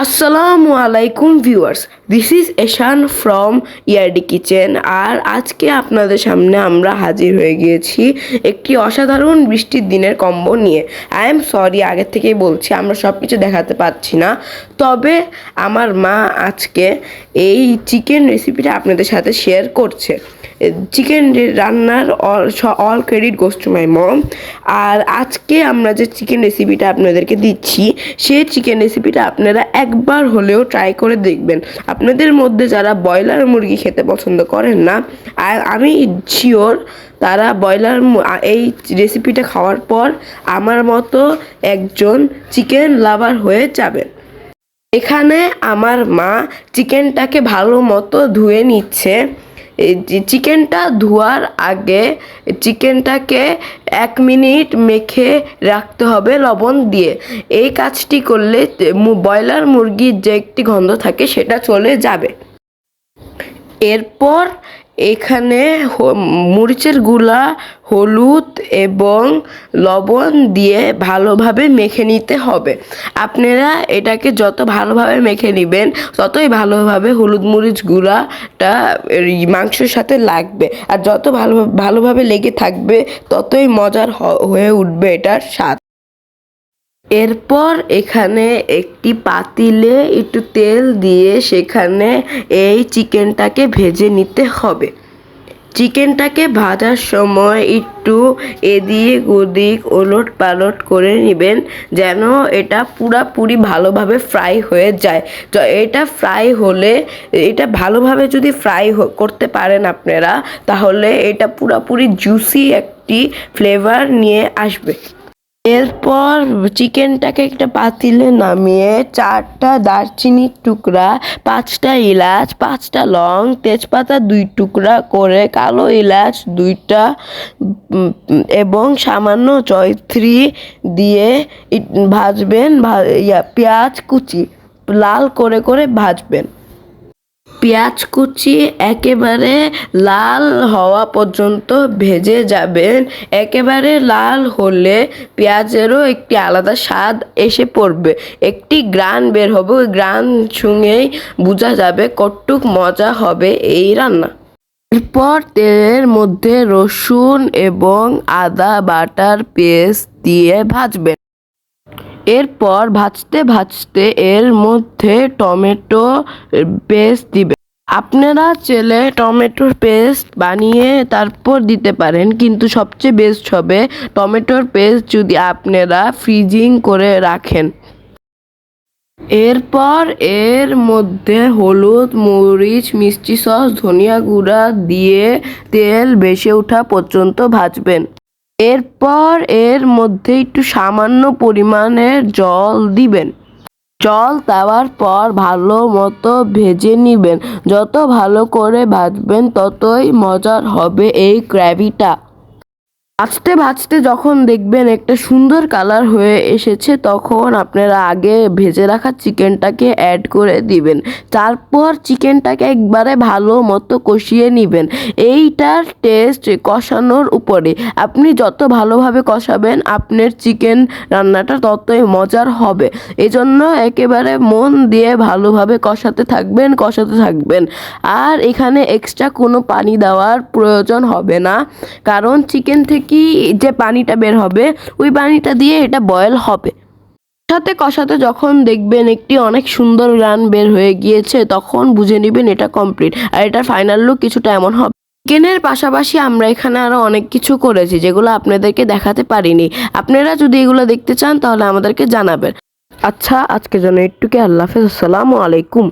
আসসালামু আলাইকুম viewers, this is Eshan from Yardi Kitchen. আর আজকে আপনাদের সামনে আমরা হাজির হয়ে গিয়েছি একটি অসাধারণ বৃষ্টির দিনের কম্বো নিয়ে। আই এম সরি, আগের থেকেই বলছি আমরা সব কিছু দেখাতে পারছি না, তবে আমার মা আজকে এই চিকেন রেসিপিটা আপনাদের সাথে শেয়ার করছে। চিকেন রান্নার all credit goes to my mom. আর আজকে আমরা যে চিকেন রেসিপিটা আপনাদেরকে দিচ্ছি, সেই চিকেন রেসিপিটা আপনারা একবার হলেও ট্রাই করে দেখবেন। আপনাদের মধ্যে যারা ব্রয়লার মুরগি খেতে পছন্দ করেন না, আর আমি শিওর তারা এই রেসিপিটা খাওয়ার পর আমার মতো একজন চিকেন লাভার হয়ে যাবেন। এখানে আমার মা চিকেনটাকে ভালো মতো ধুয়ে নিচ্ছে। চিকেনটা ধোয়ার আগে চিকেনটাকে 1 মিনিট মেখে রাখতে হবে লবণ দিয়ে। এই কাজটি করলে ব্রয়লার মুরগির যে একটি গন্ধ থাকে সেটা চলে যাবে। এরপর এখানে মরিচের গুঁড়া, হলুদ এবং লবণ দিয়ে ভালোভাবে মেখে নিতে হবে। আপনারা এটাকে যত ভালোভাবে মেখে নেবেন ততই ভালোভাবে হলুদ মরিচ গুঁড়াটা মাংসের সাথে লাগবে, আর যত ভালোভাবে লেগে থাকবে ততই মজার হয়ে উঠবে এটার স্বাদ। এরপর এখানে একটি পাতিলে একটু তেল দিয়ে সেখানে এই চিকেনটাকে ভেজে নিতে হবে। চিকেনটাকে ভাজার সময় একটু এদিক ওদিক ওলট পালট করে নেবেন যেন এটা পুরোপুরি ভালোভাবে ফ্রাই হয়ে যায়। তো এটা ফ্রাই হলে, এটা ভালোভাবে যদি ফ্রাই করতে পারেন আপনারা, তাহলে এটা পুরোপুরি জুসি একটি ফ্লেভার নিয়ে আসবে। এরপর চিকেনটাকে একটা পাতিলে নামিয়ে 4টা দারচিনির টুকরা, 5টা এলাচ, 5টা লং, তেজপাতা 2 টুকরা করে, কালো এলাচ 2টা এবং সামান্য জয়ত্রী দিয়ে ভাজবেন। পেঁয়াজ কুচি লাল করে করে ভাজবেন। পেঁয়াজ কুচি একেবারে লাল হওয়া পর্যন্ত ভেজে যাবেন। একেবারে লাল হলে পেঁয়াজেরও একটি আলাদা স্বাদ এসে পড়বে, একটি গ্রান বের হবে। ওই গ্রান শুনেই বোঝা যাবে কতটুক মজা হবে এই রান্না। এরপর তেলের মধ্যে রসুন এবং আদা বাটার পেস্ট দিয়ে ভাজবেন। এরপর ভাজতে ভাজতে এর মধ্যে টমেটো পেস্ট দিবেন। আপনারা চাইলে টমেটোর পেস্ট বানিয়ে তারপর দিতে পারেন, কিন্তু সবচেয়ে বেস্ট হবে টমেটোর পেস্ট যদি আপনারা ফ্রিজিং করে রাখেন। এরপর এর মধ্যে হলুদ, মরিচ, মিষ্টি সস, ধনিয়া গুঁড়া দিয়ে তেল ভেসে ওঠা পর্যন্ত ভাজবেন। এরপর এর মধ্যে একটু সামান্য পরিমাণের জল দিবেন। জল দেওয়ার পর ভালো মতো ভেজে নেবেন। যত ভালো করে ভাজবেন ততই মজার হবে এই গ্রেভিটা। ভাজতে ভাজতে যখন দেখবেন একটা সুন্দর কালার হয়ে এসেছে, তখন আপনারা আগে ভেজে রাখা চিকেনটাকে অ্যাড করে দিবেন। তারপর চিকেনটাকে একবারে ভালো মতো কষিয়ে নেবেন। এইটার টেস্ট কষানোর উপরে, আপনি যত ভালোভাবে কষাবেন আপনার চিকেন রান্নাটা ততই মজার হবে। এজন্য একেবারে মন দিয়ে ভালোভাবে কষাতে থাকবেন। আর এখানে এক্সট্রা কোনো পানি দেওয়ার প্রয়োজন হবে না, কারণ চিকেন থেকে যে পানিটা বের হবে ওই পানিটা দিয়ে এটা বয়েল হবে। কষাতে যখন দেখবেন একটি অনেক সুন্দর রান বের হয়ে গিয়েছে, তখন বুঝে নেবেন এটা কমপ্লিট। আর এটার ফাইনাল লুক কিছুটা এমন হবে। চিকেনের পাশাপাশি আমরা এখানে আরো অনেক কিছু করেছি যেগুলো আপনাদেরকে দেখাতে পারিনি। আপনারা যদি এগুলো দেখতে চান তাহলে আমাদেরকে জানাবেন। আচ্ছা, আজকের জন্য একটুকে আল্লাহ হাফেজ, আসসালামু আলাইকুম।